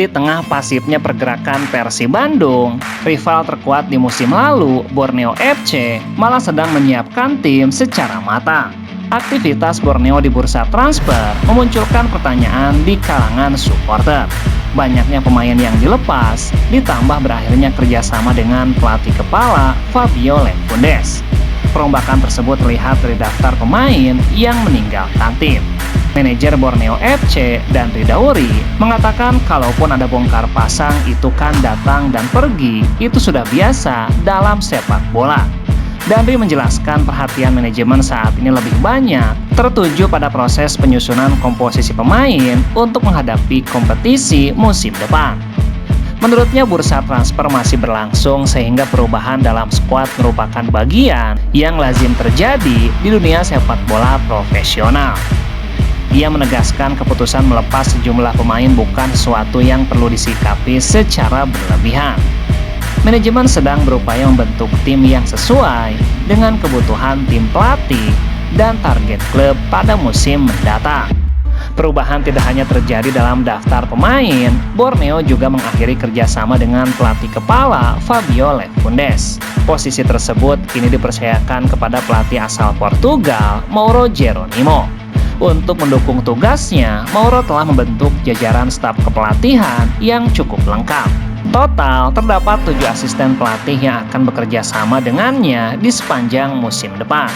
Di tengah pasifnya pergerakan Persib Bandung, rival terkuat di musim lalu, Borneo FC, malah sedang menyiapkan tim secara matang. Aktivitas Borneo di bursa transfer memunculkan pertanyaan di kalangan supporter. Banyaknya pemain yang dilepas, ditambah berakhirnya kerjasama dengan pelatih kepala Fabio Lempundes. Perombakan tersebut terlihat dari daftar pemain yang meninggalkan tim. Manajer Borneo FC dan Ridauri mengatakan kalaupun ada bongkar pasang itu kan datang dan pergi, itu sudah biasa dalam sepak bola. Dandri menjelaskan perhatian manajemen saat ini lebih banyak tertuju pada proses penyusunan komposisi pemain untuk menghadapi kompetisi musim depan. Menurutnya bursa transfer masih berlangsung sehingga perubahan dalam skuad merupakan bagian yang lazim terjadi di dunia sepak bola profesional. Ia menegaskan keputusan melepas sejumlah pemain bukan sesuatu yang perlu disikapi secara berlebihan. Manajemen sedang berupaya membentuk tim yang sesuai dengan kebutuhan tim pelatih dan target klub pada musim mendatang. Perubahan tidak hanya terjadi dalam daftar pemain, Borneo juga mengakhiri kerjasama dengan pelatih kepala Fabio Lempundes. Posisi tersebut kini dipercayakan kepada pelatih asal Portugal, Mauro Geronimo. Untuk mendukung tugasnya, Mauro telah membentuk jajaran staf kepelatihan yang cukup lengkap. Total, terdapat 7 asisten pelatih yang akan bekerja sama dengannya di sepanjang musim depan.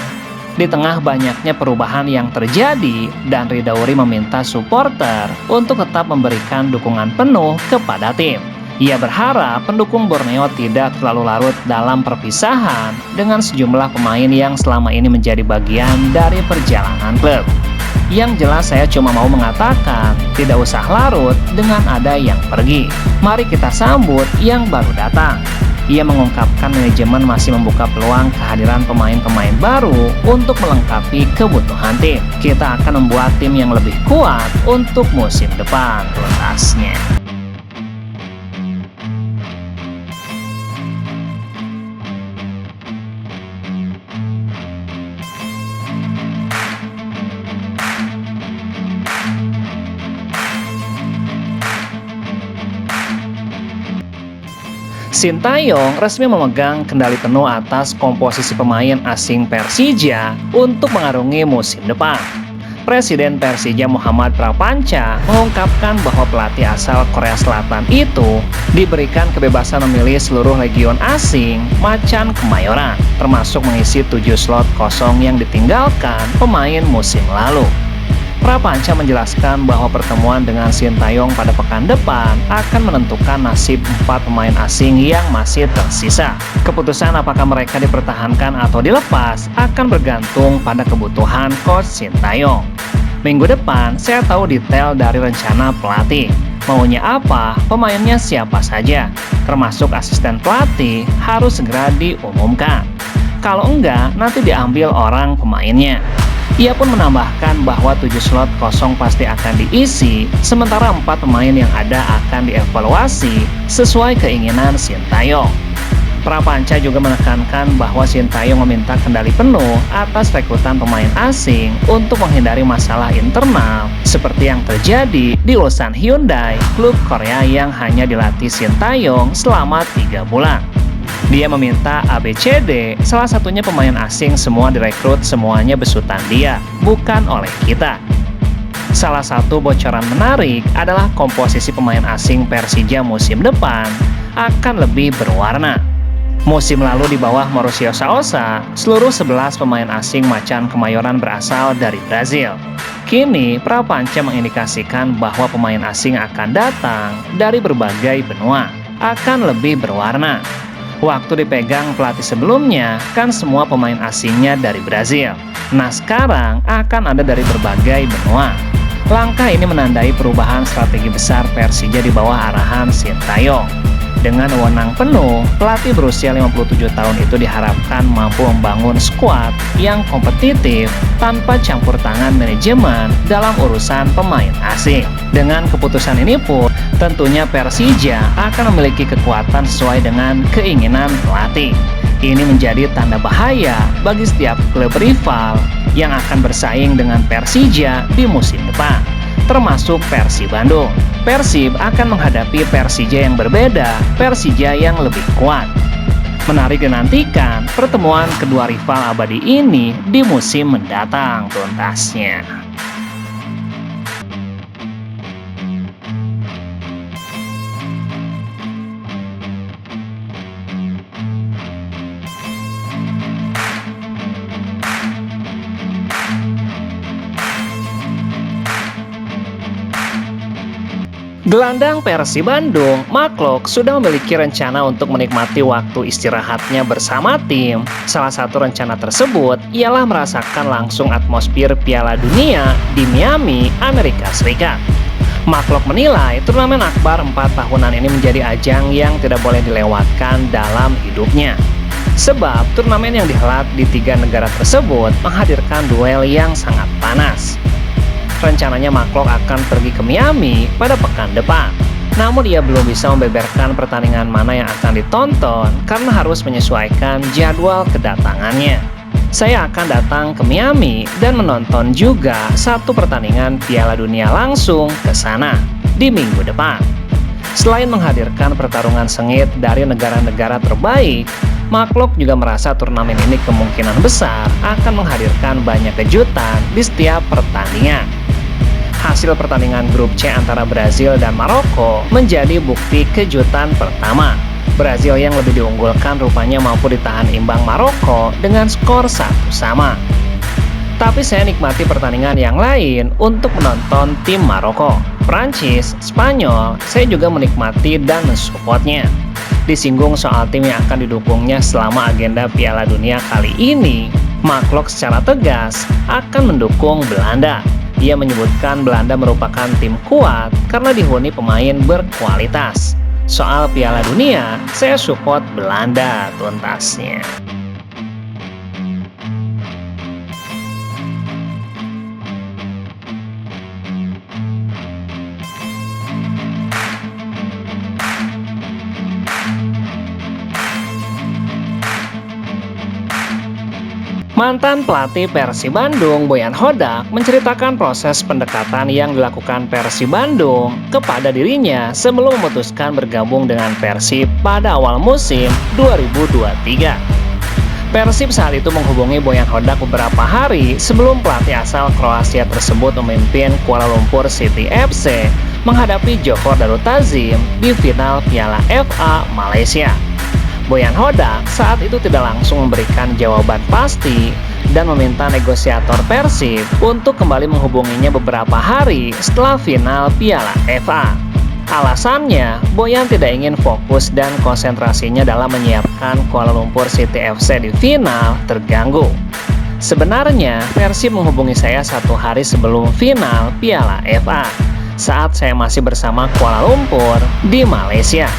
Di tengah banyaknya perubahan yang terjadi, dan Ridauri meminta supporter untuk tetap memberikan dukungan penuh kepada tim. Ia berharap pendukung Borneo tidak terlalu larut dalam perpisahan dengan sejumlah pemain yang selama ini menjadi bagian dari perjalanan klub. Yang jelas saya cuma mau mengatakan, tidak usah larut dengan ada yang pergi. Mari kita sambut yang baru datang. Ia mengungkapkan manajemen masih membuka peluang kehadiran pemain-pemain baru untuk melengkapi kebutuhan tim. Kita akan membuat tim yang lebih kuat untuk musim depan, tuntasnya. Sintayong resmi memegang kendali penuh atas komposisi pemain asing Persija untuk mengarungi musim depan. Presiden Persija Muhammad Prapanca mengungkapkan bahwa pelatih asal Korea Selatan itu diberikan kebebasan memilih seluruh legion asing Macan Kemayoran, termasuk mengisi 7 slot kosong yang ditinggalkan pemain musim lalu. Prapanca menjelaskan bahwa pertemuan dengan Sintayong pada pekan depan akan menentukan nasib 4 pemain asing yang masih tersisa. Keputusan apakah mereka dipertahankan atau dilepas akan bergantung pada kebutuhan coach Sintayong. Minggu depan saya tahu detail dari rencana pelatih. Maunya apa, pemainnya siapa saja, termasuk asisten pelatih harus segera diumumkan. Kalau enggak, nanti diambil orang pemainnya. Ia pun menambahkan bahwa 7 slot kosong pasti akan diisi, sementara 4 pemain yang ada akan dievaluasi sesuai keinginan Sintayong. Prapanca juga menekankan bahwa Sintayong meminta kendali penuh atas rekrutan pemain asing untuk menghindari masalah internal seperti yang terjadi di Ulsan Hyundai, klub Korea yang hanya dilatih Sintayong selama 3 bulan. Dia meminta ABCD, salah satunya pemain asing semua direkrut semuanya besutan dia, bukan oleh kita. Salah satu bocoran menarik adalah komposisi pemain asing Persija musim depan akan lebih berwarna. Musim lalu di bawah Mauricio Sousa, seluruh 11 pemain asing Macan Kemayoran berasal dari Brazil. Kini, Prapanca mengindikasikan bahwa pemain asing akan datang dari berbagai benua, akan lebih berwarna. Waktu dipegang pelatih sebelumnya, kan semua pemain asingnya dari Brazil. Nah sekarang akan ada dari berbagai benua. Langkah ini menandai perubahan strategi besar Persija di bawah arahan Sintayong. Dengan wewenang penuh, pelatih berusia 57 tahun itu diharapkan mampu membangun skuad yang kompetitif tanpa campur tangan manajemen dalam urusan pemain asing. Dengan keputusan ini pun, tentunya Persija akan memiliki kekuatan sesuai dengan keinginan pelatih. Ini menjadi tanda bahaya bagi setiap klub rival yang akan bersaing dengan Persija di musim depan. termasuk Persib Bandung. Persib akan menghadapi Persija yang berbeda, Persija yang lebih kuat. Menarik dinantikan pertemuan kedua rival abadi ini di musim mendatang tuntasnya. Gelandang Persib Bandung, Mark Klok, sudah memiliki rencana untuk menikmati waktu istirahatnya bersama tim. Salah satu rencana tersebut ialah merasakan langsung atmosfer Piala Dunia di Miami, Amerika Serikat. Mark Klok menilai turnamen akbar 4 tahunan ini menjadi ajang yang tidak boleh dilewatkan dalam hidupnya. Sebab turnamen yang dihelat di 3 negara tersebut menghadirkan duel yang sangat panas. Rencananya Mark Klok akan pergi ke Miami pada pekan depan. Namun ia belum bisa membeberkan pertandingan mana yang akan ditonton karena harus menyesuaikan jadwal kedatangannya. Saya akan datang ke Miami dan menonton juga satu pertandingan Piala Dunia langsung ke sana di minggu depan. Selain menghadirkan pertarungan sengit dari negara-negara terbaik, Mark Klok juga merasa turnamen ini kemungkinan besar akan menghadirkan banyak kejutan di setiap pertandingan. Hasil pertandingan grup C antara Brazil dan Maroko menjadi bukti kejutan pertama. Brazil yang lebih diunggulkan rupanya mampu ditahan imbang Maroko dengan skor 1-1. Tapi saya nikmati pertandingan yang lain untuk menonton tim Maroko, Prancis, Spanyol. Saya juga menikmati dan mensupportnya. Disinggung soal tim yang akan didukungnya selama agenda Piala Dunia kali ini, Mark Klok secara tegas akan mendukung Belanda. Ia menyebutkan Belanda merupakan tim kuat karena dihuni pemain berkualitas. Soal Piala Dunia, saya support Belanda tuntasnya. Mantan pelatih Persib Bandung, Boyan Hodak, menceritakan proses pendekatan yang dilakukan Persib Bandung kepada dirinya sebelum memutuskan bergabung dengan Persib pada awal musim 2023. Persib saat itu menghubungi Boyan Hodak beberapa hari sebelum pelatih asal Kroasia tersebut memimpin Kuala Lumpur City FC menghadapi Johor Darul Ta'zim di final Piala FA Malaysia. Boyan Hodak saat itu tidak langsung memberikan jawaban pasti dan meminta negosiator Persib untuk kembali menghubunginya beberapa hari setelah final Piala FA. Alasannya, Boyan tidak ingin fokus dan konsentrasinya dalam menyiapkan Kuala Lumpur City FC di final terganggu. Sebenarnya, Persib menghubungi saya 1 hari sebelum final Piala FA saat saya masih bersama Kuala Lumpur di Malaysia.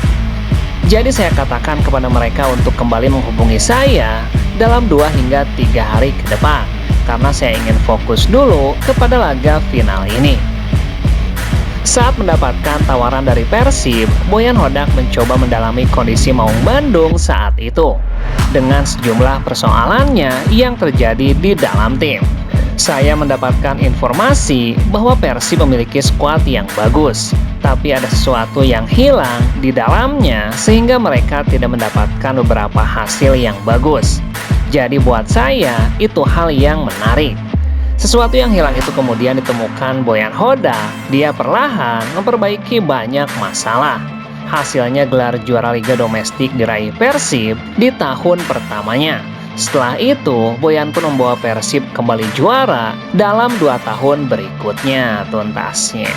Jadi saya katakan kepada mereka untuk kembali menghubungi saya dalam 2 hingga 3 hari ke depan karena saya ingin fokus dulu kepada laga final ini. Saat mendapatkan tawaran dari Persib, Boyan Hodak mencoba mendalami kondisi Maung Bandung saat itu dengan sejumlah persoalannya yang terjadi di dalam tim. Saya mendapatkan informasi bahwa Persib memiliki skuad yang bagus, tapi ada sesuatu yang hilang di dalamnya sehingga mereka tidak mendapatkan beberapa hasil yang bagus. Jadi buat saya itu hal yang menarik. Sesuatu yang hilang itu kemudian ditemukan Boyan Hodak. Dia perlahan memperbaiki banyak masalah. Hasilnya gelar juara Liga Domestik diraih Persib di tahun pertamanya. Setelah itu, Boyan pun membawa Persib kembali juara dalam 2 tahun berikutnya tuntasnya.